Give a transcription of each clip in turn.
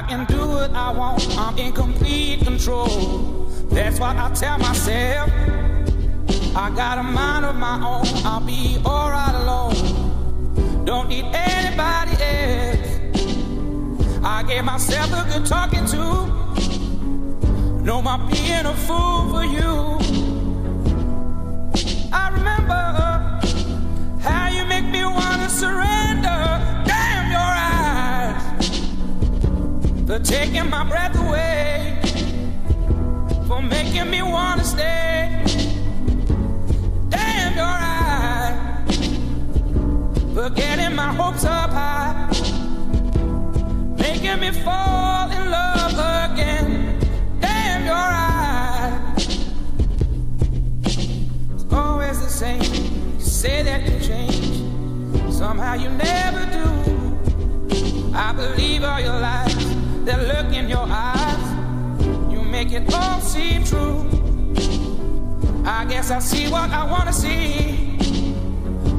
can do what I want, I'm in complete control. That's what I tell myself. I got a mind of my own, I'll be alright alone. Don't need anybody else. I gave myself a good talking to. No more being a fool for you. I remember how you make me wanna surrender. Damn your eyes, for taking my breath away, for making me wanna stay. Damn your eyes, for getting my hopes up high, making me fall in love again. Damn your eyes, it's always the same. You say that you change, somehow you never do. I believe all your lies, that look in your eyes, you make it all seem true. I guess I see what I wanna see,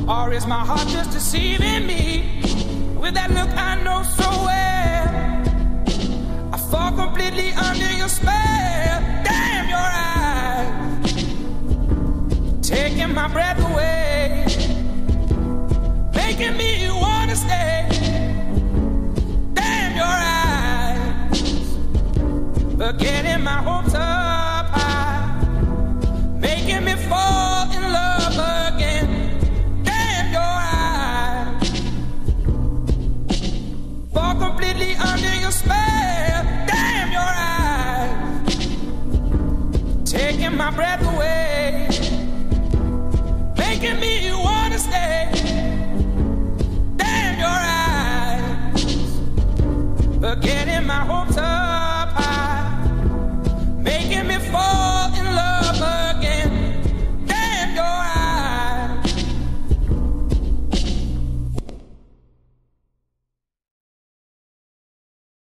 or is my heart just deceiving me? With that look I know so well, I fall completely under your spell. Damn your eyes, taking my breath away, making me wanna stay. Damn your eyes, for getting my hopes up high, making me fall in love again. Damn your eyes, fall completely under your spell. Damn your eyes, taking my breath away, making me wanna stay. Damn your eyes, for getting my hopes up high, making me fall